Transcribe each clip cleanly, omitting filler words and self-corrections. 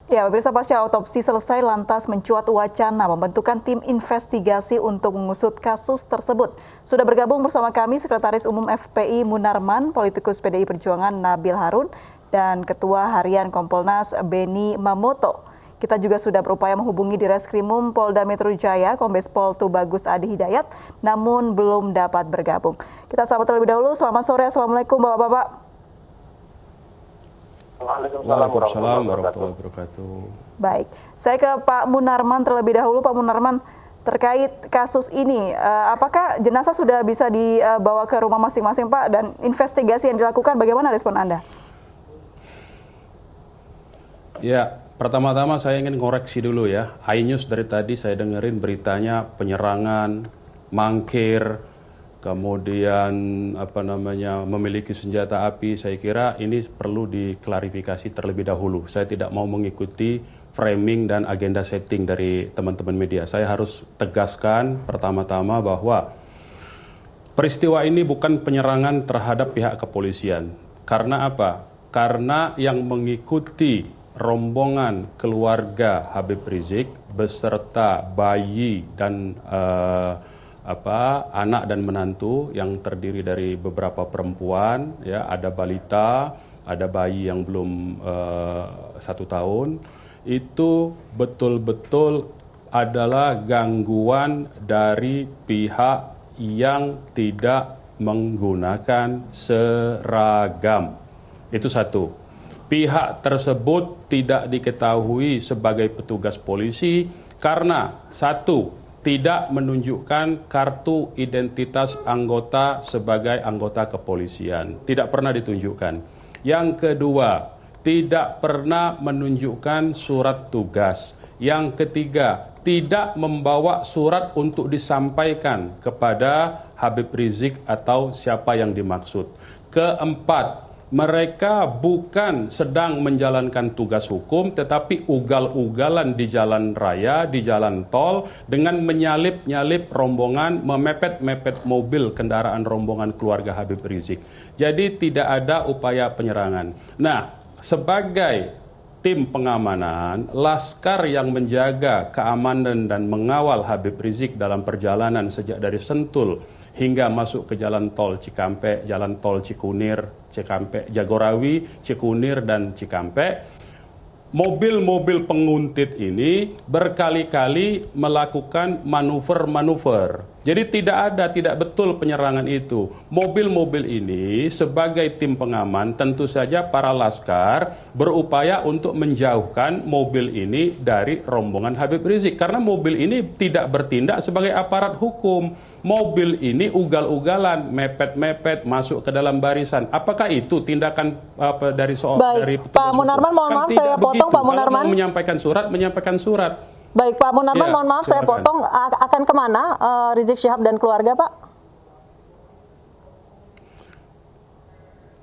Ya, pemirsa, pasca otopsi selesai lantas mencuat wacana pembentukan tim investigasi untuk mengusut kasus tersebut. Sudah bergabung bersama kami Sekretaris Umum FPI Munarman, politikus PDI Perjuangan Nabil Harun, dan Ketua Harian Kompolnas Beni Mamoto. Kita juga sudah berupaya menghubungi di Reskrimum Polda Metro Jaya, Kombes Pol Tubagus Adi Hidayat, namun belum dapat bergabung. Kita sapa terlebih dahulu. Selamat sore, Assalamualaikum Bapak-Bapak. Waalaikumsalam warahmatullahi wabarakatuh. Baik, saya ke Pak Munarman terlebih dahulu. Pak Munarman, terkait kasus ini, apakah jenazah sudah bisa dibawa ke rumah masing-masing, Pak? Dan investigasi yang dilakukan, bagaimana respon Anda? Ya, pertama-tama saya ingin koreksi dulu ya. iNews dari tadi saya dengerin beritanya penyerangan, mangkir, kemudian memiliki senjata api. Saya kira ini perlu diklarifikasi terlebih dahulu. Saya tidak mau mengikuti framing dan agenda setting dari teman-teman media. Saya harus tegaskan pertama-tama bahwa peristiwa ini bukan penyerangan terhadap pihak kepolisian. Karena apa? Karena yang mengikuti rombongan keluarga Habib Rizik beserta bayi dan anak dan menantu yang terdiri dari beberapa perempuan, ya, ada balita, ada bayi yang belum 1 tahun, itu betul-betul adalah gangguan dari pihak yang tidak menggunakan seragam. Itu satu. Pihak tersebut tidak diketahui sebagai petugas polisi karena satu, tidak menunjukkan kartu identitas anggota sebagai anggota kepolisian. Tidak pernah ditunjukkan. Yang kedua, tidak pernah menunjukkan surat tugas. Yang ketiga, tidak membawa surat untuk disampaikan kepada Habib Rizik atau siapa yang dimaksud. Keempat, mereka bukan sedang menjalankan tugas hukum, tetapi ugal-ugalan di jalan raya, di jalan tol, dengan menyalip-nyalip rombongan, memepet-mepet mobil kendaraan rombongan keluarga Habib Rizik. Jadi tidak ada upaya penyerangan. Nah, sebagai tim pengamanan, laskar yang menjaga keamanan dan mengawal Habib Rizik dalam perjalanan sejak dari Sentul hingga masuk ke jalan tol Cikampek, jalan tol Cikunir, Cikampek, Jagorawi, Cikunir, dan Cikampek. Mobil-mobil penguntit ini berkali-kali melakukan manuver-manuver. Jadi tidak betul penyerangan itu. Mobil-mobil ini sebagai tim pengaman, tentu saja para laskar berupaya untuk menjauhkan mobil ini dari rombongan Habib Rizik. Karena mobil ini tidak bertindak sebagai aparat hukum. Mobil ini ugal-ugalan, mepet-mepet, masuk ke dalam barisan. Apakah itu tindakan dari dari petugas Pak Munarman, mohon maaf saya potong, Pak Munarman. Kalau mau menyampaikan surat. Baik, Pak Munarman, Ya, mohon maaf silakan. saya potong. Akan kemana Rizik Syihab dan keluarga, Pak?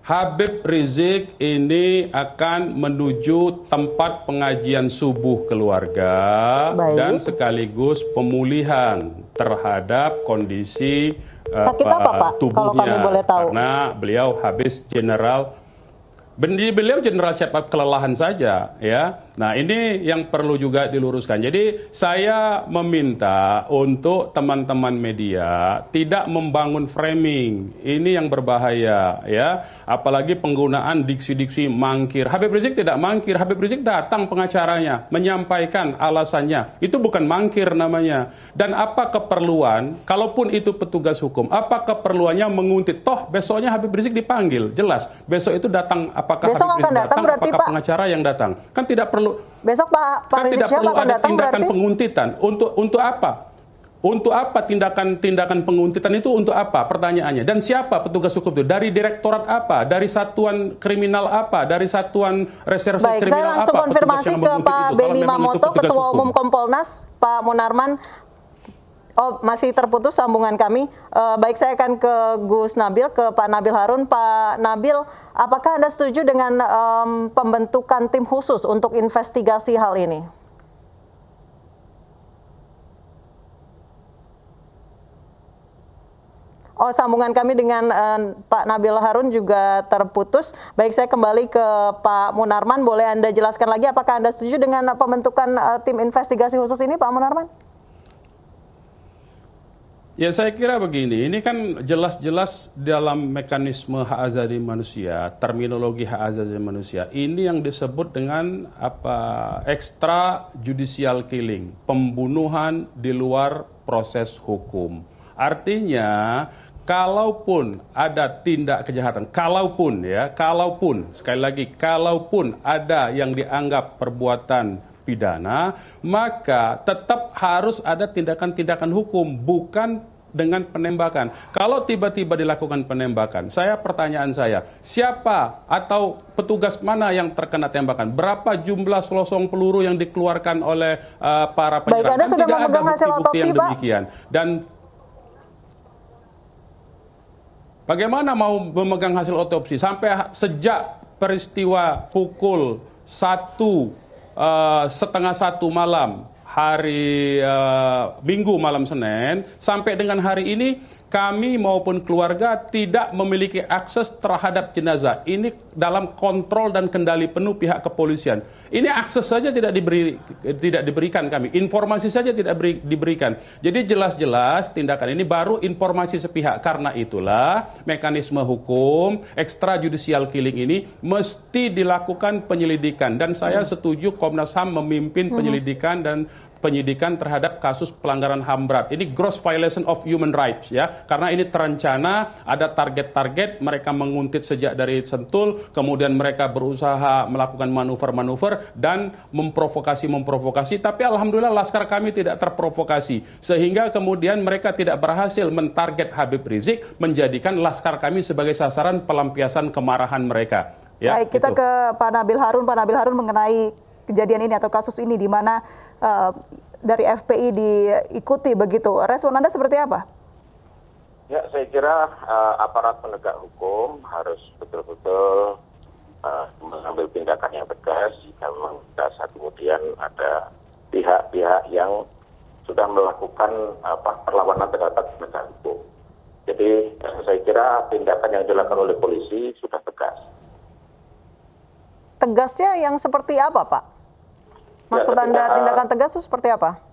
Habib Rizik ini akan menuju tempat pengajian subuh keluarga. Baik. Dan sekaligus pemulihan terhadap kondisi Sakit apa, Pak? tubuhnya. Kalau kami boleh tahu. Karena beliau habis beliau general check-up kelelahan saja, ya. Nah, ini yang perlu juga diluruskan. Jadi saya meminta untuk teman-teman media tidak membangun framing. Ini yang berbahaya, ya. Apalagi penggunaan diksi-diksi mangkir. Habib Rizik tidak mangkir. Habib Rizik datang pengacaranya menyampaikan alasannya. Itu bukan mangkir namanya. Dan apa keperluan, kalaupun itu petugas hukum, apa keperluannya menguntit? Toh besoknya Habib Rizik dipanggil, jelas. Besok itu datang, apakah Besok Habib akan Rizik datang berarti, apakah Pak? pengacara yang datang? Kan tidak perlu. Besok Pak Rizik Tidak Syihab perlu akan ada datang tindakan berarti? penguntitan. Untuk apa? Untuk apa tindakan penguntitan itu, untuk apa? Pertanyaannya. Dan siapa petugas hukum itu? Dari direktorat apa? Dari satuan kriminal apa? Dari satuan reserse Baik, kriminal apa? saya langsung konfirmasi ke Pak Beni Mamoto, Ketua Umum Kompolnas, Pak Munarman. Oh, masih terputus sambungan kami. Baik, saya akan ke Gus Nabil, ke Pak Nabil Harun. Pak Nabil, apakah Anda setuju dengan pembentukan tim khusus untuk investigasi hal ini? Oh, sambungan kami dengan Pak Nabil Harun juga terputus. Baik, saya kembali ke Pak Munarman. Boleh Anda jelaskan lagi apakah Anda setuju dengan pembentukan tim investigasi khusus ini, Pak Munarman? Ya, saya kira begini, ini kan jelas-jelas dalam mekanisme hak asasi manusia, terminologi hak asasi manusia, ini yang disebut dengan extrajudicial killing, pembunuhan di luar proses hukum. Artinya, kalaupun ada tindak kejahatan, kalaupun sekali lagi, kalaupun ada yang dianggap perbuatan pidana, maka tetap harus ada tindakan-tindakan hukum, bukan dengan penembakan. Kalau tiba-tiba dilakukan penembakan, pertanyaan saya, siapa atau petugas mana yang terkena tembakan? Berapa jumlah selosong peluru yang dikeluarkan oleh para penyerang? Baik, Anda sudah memegang hasil otopsi, Pak? Demikian. Dan bagaimana mau memegang hasil otopsi? Sampai sejak peristiwa pukul 1:30 malam hari Minggu malam Senin sampai dengan hari ini, kami maupun keluarga tidak memiliki akses terhadap jenazah. Ini dalam kontrol dan kendali penuh pihak kepolisian. Ini akses saja tidak diberikan kami, informasi saja tidak diberikan. Jadi jelas-jelas tindakan ini baru informasi sepihak. Karena itulah mekanisme hukum extrajudicial killing ini mesti dilakukan penyelidikan. Dan saya setuju Komnas HAM memimpin penyelidikan dan penyidikan terhadap kasus pelanggaran HAM berat. Ini gross violation of human rights, ya. Karena ini terencana, ada target-target, mereka menguntit sejak dari Sentul, kemudian mereka berusaha melakukan manuver-manuver dan memprovokasi, tapi alhamdulillah laskar kami tidak terprovokasi. Sehingga kemudian mereka tidak berhasil mentarget Habib Rizik, menjadikan laskar kami sebagai sasaran pelampiasan kemarahan mereka. Ya, baik, kita ke Pak Nabil Harun. Pak Nabil Harun, mengenai kejadian ini atau kasus ini di mana dari FPI diikuti begitu. Respon Anda seperti apa? Ya, saya kira aparat penegak hukum harus betul-betul mengambil tindakan yang tegas jika memang saat kemudian ada pihak-pihak yang sudah melakukan perlawanan terhadap penegak hukum. Jadi saya kira tindakan yang dilakukan oleh polisi sudah tegas. Tegasnya yang seperti apa, Pak? Maksud Anda tindakan tegas itu seperti apa?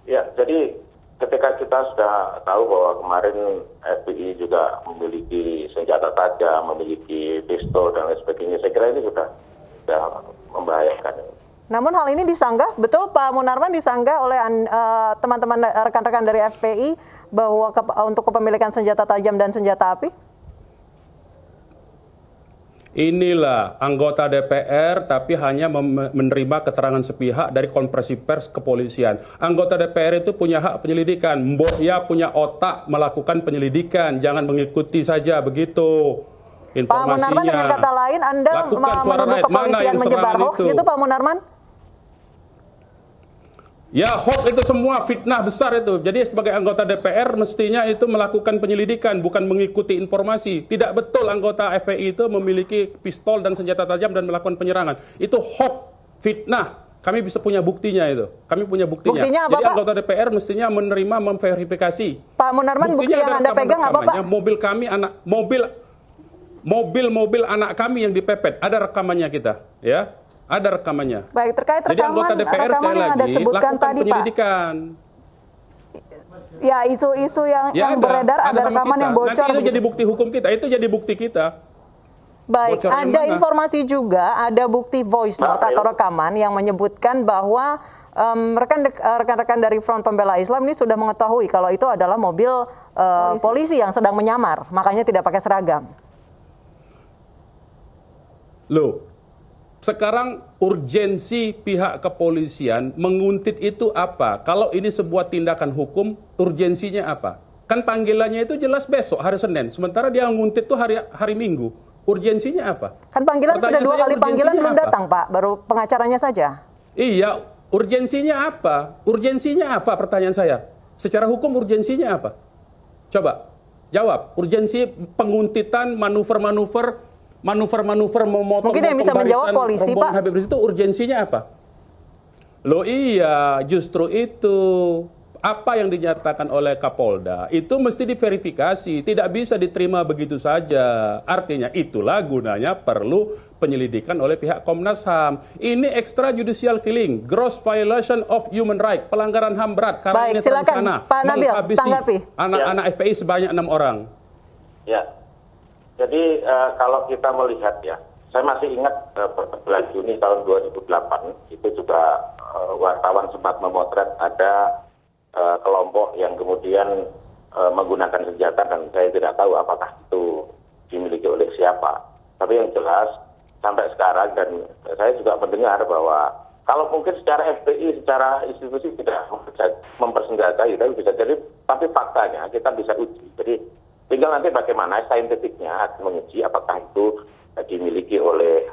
Ya, jadi ketika kita sudah tahu bahwa kemarin FPI juga memiliki senjata tajam, memiliki pistol dan lain sebagainya, saya kira ini sudah membahayakan. Namun hal ini disanggah, betul Pak Munarman, disanggah oleh teman-teman rekan-rekan dari FPI bahwa untuk kepemilikan senjata tajam dan senjata api? Inilah anggota DPR tapi hanya menerima keterangan sepihak dari konferensi pers kepolisian. Anggota DPR itu punya hak penyelidikan. Mbok ya punya otak melakukan penyelidikan. Jangan mengikuti saja begitu informasinya. Pak Munarman, dengan kata lain Anda menuduh kepolisian menyebar hoax gitu, Pak Munarman? Ya, hoax itu semua fitnah besar itu. Jadi sebagai anggota DPR mestinya itu melakukan penyelidikan, bukan mengikuti informasi. Tidak betul anggota FPI itu memiliki pistol dan senjata tajam dan melakukan penyerangan. Itu hoax, fitnah. Kami bisa punya buktinya itu. Kami punya buktinya. Buktinya apa, jadi Pak? Anggota DPR mestinya menerima, memverifikasi. Pak Munarman, bukti yang Anda pegang apa, Pak? Mobil kami, mobil anak kami yang dipepet. Ada rekamannya kita, ya. Ada rekamannya. Baik, terkait rekaman yang Anda sebutkan tadi, Pak. Ya, isu-isu yang beredar, ada rekaman yang bocor. Nanti itu jadi bukti hukum kita, itu jadi bukti kita. Baik, ada informasi juga, ada bukti voice note atau rekaman yang menyebutkan bahwa rekan-rekan dari Front Pembela Islam ini sudah mengetahui kalau itu adalah mobil polisi yang sedang menyamar, makanya tidak pakai seragam. Loh, sekarang urgensi pihak kepolisian menguntit itu apa? Kalau ini sebuah tindakan hukum, urgensinya apa? Kan panggilannya itu jelas besok, hari Senin. Sementara dia menguntit itu hari Minggu. Urgensinya apa? Kan panggilan sudah 2 kali panggilan belum datang, Pak. Baru pengacaranya saja. Iya, urgensinya apa? Urgensinya apa pertanyaan saya? Secara hukum urgensinya apa? Coba, jawab. Urgensi penguntitan, manuver-manuver memotong. Mungkin yang bisa menjawab polisi, Pak. Habib Rizik itu urgensinya apa? Loh iya, justru itu. apa yang dinyatakan oleh Kapolda itu mesti diverifikasi, tidak bisa diterima begitu saja. Artinya itulah gunanya perlu penyelidikan oleh pihak Komnas HAM. Ini extrajudicial killing, gross violation of human right, pelanggaran HAM berat karena Baik, ini silakan terencana Pak Nabil, menghabisi tanggapi. anak-anak FPI sebanyak 6 orang. Ya, jadi kalau kita melihat ya, saya masih ingat bulan Juni tahun 2008 itu juga wartawan sempat memotret ada kelompok yang kemudian menggunakan senjata dan saya tidak tahu apakah itu dimiliki oleh siapa. Tapi yang jelas sampai sekarang dan saya juga mendengar bahwa kalau mungkin secara FPI, secara institusi tidak mempersenjatai, tapi bisa jadi, tapi faktanya kita bisa uji. Jadi tinggal nanti bagaimana saintifiknya menguji apakah itu dimiliki oleh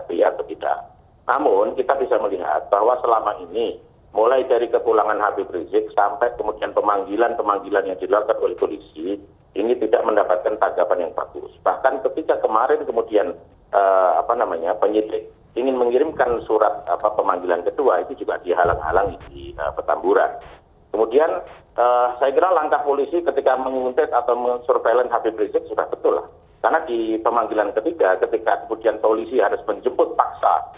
FPI atau tidak. Namun kita bisa melihat bahwa selama ini mulai dari kepulangan Habib Rizik sampai kemudian pemanggilan yang dilakukan oleh polisi ini tidak mendapatkan tanggapan yang bagus. Bahkan ketika kemarin kemudian penyidik ingin mengirimkan surat pemanggilan kedua itu juga dihalang-halangi di Petamburan. Kemudian saya kira langkah polisi ketika menguntit atau mensurveillance Habib Rizik sudah betul lah. Karena di pemanggilan ketiga ketika kemudian polisi harus menjemput paksa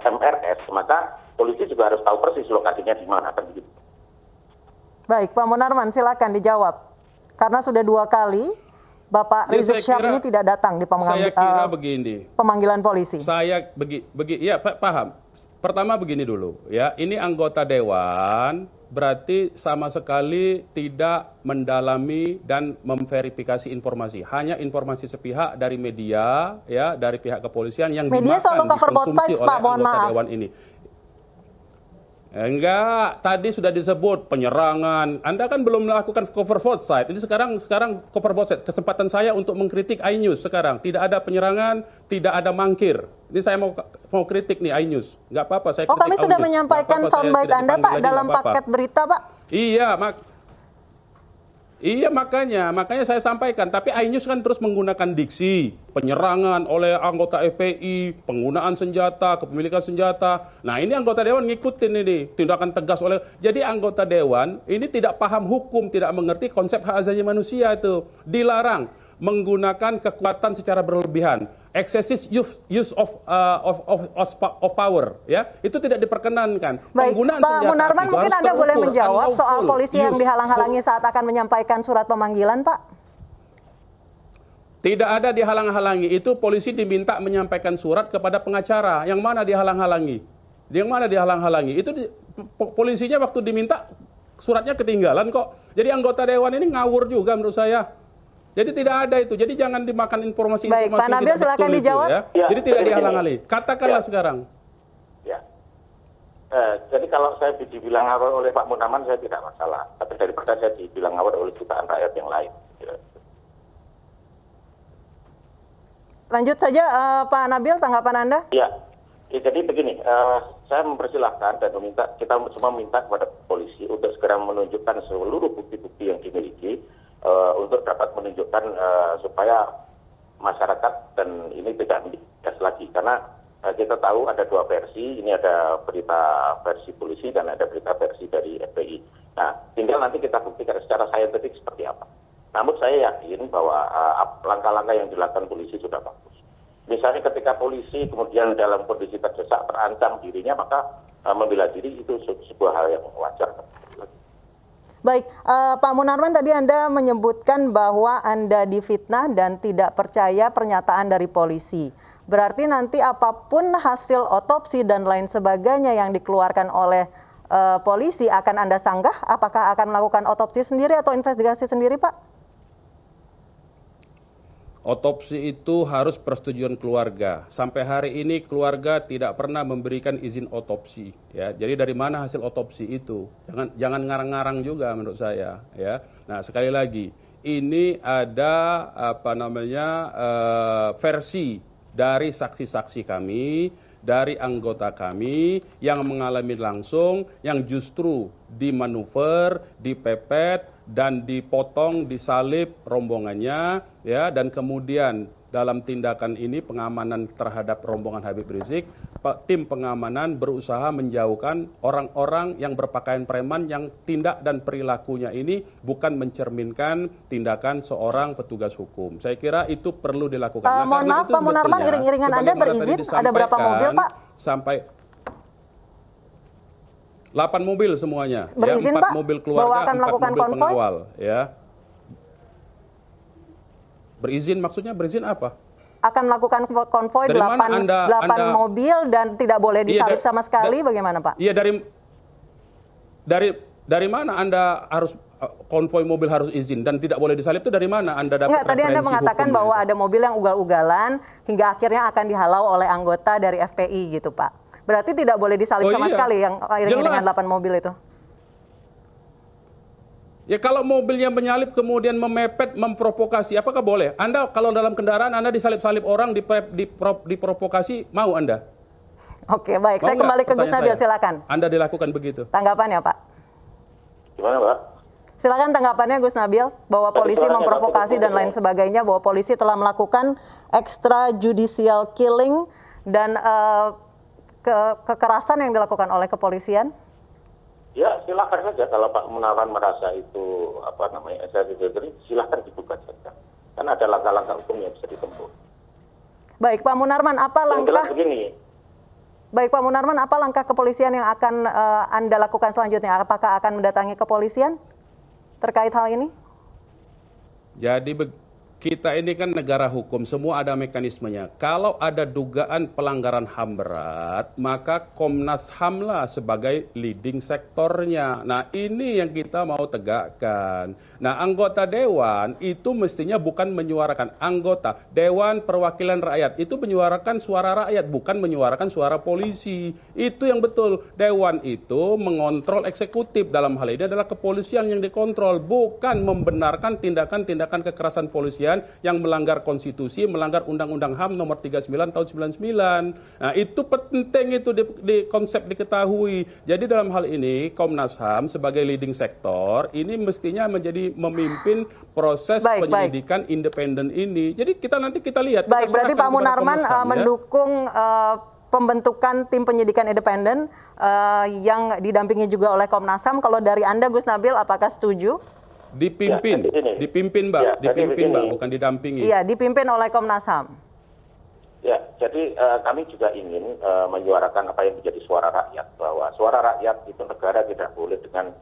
MRS, maka polisi juga harus tahu persis lokasinya di mana kan begitu. Baik, Pak Munarman silakan dijawab. Karena sudah 2 kali Bapak Rizik Syihab ini tidak datang di pemanggilan polisi. Ya paham. Pertama begini dulu ya, ini anggota dewan berarti sama sekali tidak mendalami dan memverifikasi informasi. Hanya informasi sepihak dari media, ya, dari pihak kepolisian yang media selalu cover both sides, Pak, mohon maaf. Dewan ini. Enggak, tadi sudah disebut penyerangan. Anda kan belum melakukan cover both side. Ini sekarang cover both side. Kesempatan saya untuk mengkritik iNews sekarang. Tidak ada penyerangan, tidak ada mangkir. Ini saya mau kritik nih iNews. Enggak apa-apa saya kritik. Kami sudah menyampaikan soundbite Anda, Pak, dalam paket berita, Pak. Iya, makanya saya sampaikan. Tapi iNews kan terus menggunakan diksi, penyerangan oleh anggota FPI, penggunaan senjata, kepemilikan senjata. Nah ini anggota dewan ngikutin ini, tindakan tegas oleh. Jadi anggota dewan ini tidak paham hukum, tidak mengerti konsep hak asasi manusia itu. Dilarang menggunakan kekuatan secara berlebihan. Excessive use of power, ya itu tidak diperkenankan. Baik, Pak Munarman, mungkin Anda boleh menjawab soal polisi yang dihalang-halangi saat akan menyampaikan surat pemanggilan, Pak? Tidak ada dihalang-halangi. Itu polisi diminta menyampaikan surat kepada pengacara. Yang mana dihalang-halangi? Itu polisinya waktu diminta suratnya ketinggalan kok. Jadi anggota dewan ini ngawur juga menurut saya. Jadi tidak ada itu. Jadi jangan dimakan informasi Baik, Pak Nabil silakan dijawab. Ya. Jadi tidak dihalang-halangi. Katakanlah sekarang. Ya. Jadi kalau saya dibilang ngawur oleh Pak Munarman saya tidak masalah. Tapi daripada saya dibilang ngawur oleh jutaan rakyat yang lain. Lanjut saja Pak Nabil, tanggapan Anda? Ya, jadi begini, saya mempersilahkan dan kita semua minta kepada polisi untuk segera menunjukkan seluruh bukti-bukti yang dimiliki untuk dapat menunjukkan supaya masyarakat dan ini tidak bias lagi. Karena kita tahu ada 2 versi, ini ada berita versi polisi dan ada berita versi dari FPI. Nah, tinggal nanti kita buktikan secara saintifik seperti apa. Namun saya yakin bahwa langkah-langkah yang dilakukan polisi sudah bagus. Misalnya ketika polisi kemudian dalam kondisi terdesak terancam dirinya, maka membela diri itu sebuah hal yang wajar. Baik, Pak Munarman, tadi Anda menyebutkan bahwa Anda difitnah dan tidak percaya pernyataan dari polisi. Berarti nanti apapun hasil otopsi dan lain sebagainya yang dikeluarkan oleh polisi akan Anda sanggah? Apakah akan melakukan otopsi sendiri atau investigasi sendiri, Pak? Otopsi itu harus persetujuan keluarga. Sampai hari ini keluarga tidak pernah memberikan izin otopsi. Ya, jadi dari mana hasil otopsi itu? Jangan ngarang-ngarang juga menurut saya. Ya, nah sekali lagi ini ada versi dari saksi-saksi kami, dari anggota kami yang mengalami langsung, yang justru dimanuver, dipepet, dan dipotong, disalib rombongannya, ya, dan kemudian dalam tindakan ini pengamanan terhadap rombongan Habib Rizik tim pengamanan berusaha menjauhkan orang-orang yang berpakaian preman yang tindak dan perilakunya ini bukan mencerminkan tindakan seorang petugas hukum. Saya kira itu perlu dilakukan. Mohon maaf Pak Munarman, iring-iringan Anda berizin, ada berapa mobil Pak? Sampai 8 mobil semuanya. Berizin, ya, 4 Pak, mobil keluarga, bahwa akan 4 melakukan mobil konvoy? pengawal. Ya. Berizin maksudnya berizin apa? Akan melakukan konvoy Dari mana 8 mobil dan tidak boleh disalip sama sekali, bagaimana Pak? Iya, dari mana Anda harus konvoy mobil harus izin dan tidak boleh disalip itu dari mana Anda dapat? Enggak, tadi Anda mengatakan bahwa ada mobil yang ugal-ugalan hingga akhirnya akan dihalau oleh anggota dari FPI gitu Pak. Berarti tidak boleh disalip sama sekali yang iring-iringan 8 mobil itu? Ya kalau mobilnya menyalip kemudian memepet, memprovokasi, apakah boleh? Anda kalau dalam kendaraan Anda disalip-salip orang, diprovokasi, mau Anda? Oke, baik. Mau Saya kembali ke Gus Nabil, silakan. Anda dilakukan begitu? Tanggapannya Pak? Gimana Pak? Silakan tanggapannya Gus Nabil, bahwa polisi memprovokasi dan lain sebagainya, bahwa polisi telah melakukan extrajudicial killing dan kekerasan yang dilakukan oleh kepolisian. Ya silakan saja kalau Pak Munarman merasa itu extrajudicial, silakan dibuka saja. Kan ada langkah-langkah hukum yang bisa ditempuh. Baik Pak Munarman, apa langkah? Begini. Baik Pak Munarman, apa langkah kepolisian yang akan Anda lakukan selanjutnya? Apakah akan mendatangi kepolisian terkait hal ini? Jadi kita ini kan negara hukum, semua ada mekanismenya. Kalau ada dugaan pelanggaran HAM berat, maka Komnas HAM lah sebagai leading sektornya. Nah ini yang kita mau tegakkan. Nah anggota dewan itu mestinya bukan menyuarakan, anggota Dewan Perwakilan Rakyat itu menyuarakan suara rakyat, bukan menyuarakan suara polisi. Itu yang betul. Dewan itu mengontrol eksekutif, dalam hal ini adalah kepolisian yang dikontrol, bukan membenarkan tindakan-tindakan kekerasan polisian yang melanggar konstitusi, melanggar Undang-Undang HAM nomor 39 tahun 99. Nah, itu penting itu di konsep diketahui. Jadi dalam hal ini Komnas HAM sebagai leading sektor ini mestinya memimpin proses penyelidikan independen ini. Jadi nanti kita lihat. Baik, berarti Pak Munarman mendukung pembentukan tim penyidikan independen yang didampingi juga oleh Komnas HAM. Kalau dari Anda Gus Nabil, apakah setuju? Dipimpin Mbak, dipimpin Mbak, bukan didampingi. Iya, dipimpin oleh Komnas HAM. Ya, jadi kami juga ingin menyuarakan apa yang menjadi suara rakyat, bahwa suara rakyat itu negara tidak boleh dengan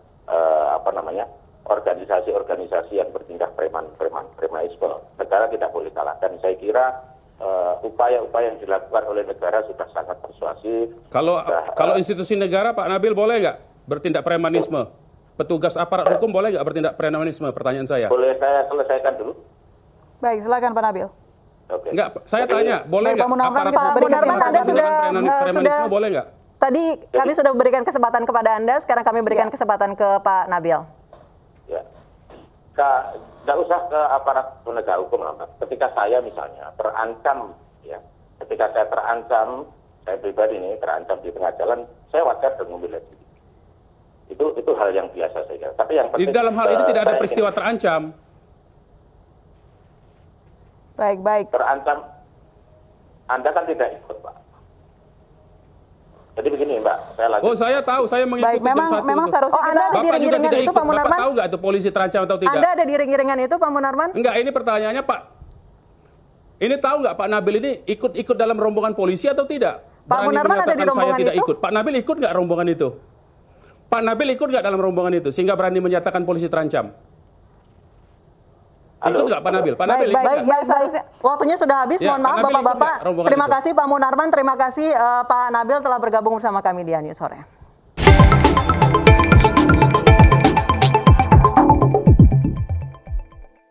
organisasi-organisasi yang bertindak premanisme. Negara tidak boleh kalah. Dan saya kira upaya-upaya yang dilakukan oleh negara sudah sangat persuasif. Kalau institusi negara, Pak Nabil, boleh nggak bertindak premanisme? Petugas aparat hukum boleh nggak bertindak premanisme? Pertanyaan saya. Boleh saya selesaikan dulu? Baik, silakan Pak Nabil. Oke. Enggak, saya tanya, boleh nggak aparat Pak Munarman, Anda sudah boleh nggak? Tadi kami sudah berikan kesempatan kepada Anda, sekarang kami berikan kesempatan ke Pak Nabil. Ya, nggak usah ke aparat penegak hukum lah, Pak. Ketika saya misalnya terancam, ya, ketika saya terancam, saya pribadi ini terancam di tengah jalan, saya wajar dan memilih. Itu hal yang biasa saya kira. Tapi yang penting, di dalam hal ini tidak ada peristiwa terancam. Baik. Terancam, Anda kan tidak ikut, Pak. Jadi begini, Mbak, saya lagi. Oh, saya tahu, saya mengikuti jam 1 memang seharusnya Anda ada di ring-iringan itu, Pak Munarman? Bapak tahu nggak itu polisi terancam atau tidak? Anda ada di ring-iringan itu, Pak Munarman? Enggak, ini pertanyaannya, Pak. Ini tahu nggak Pak Nabil ini ikut dalam rombongan polisi atau tidak? Pak Munarman ada di rombongan saya tidak itu? ikut. Pak Nabil ikut nggak rombongan itu? Pak Nabil ikut nggak dalam rombongan itu sehingga berani menyatakan polisi terancam? Ikut nggak Pak Nabil? Pak Nabil ikut nggak? Baik. Waktunya sudah habis. Ya, Mohon maaf Bapak-Bapak. Terima kasih Pak Munarman, terima kasih Pak Nabil telah bergabung bersama kami di News Sore.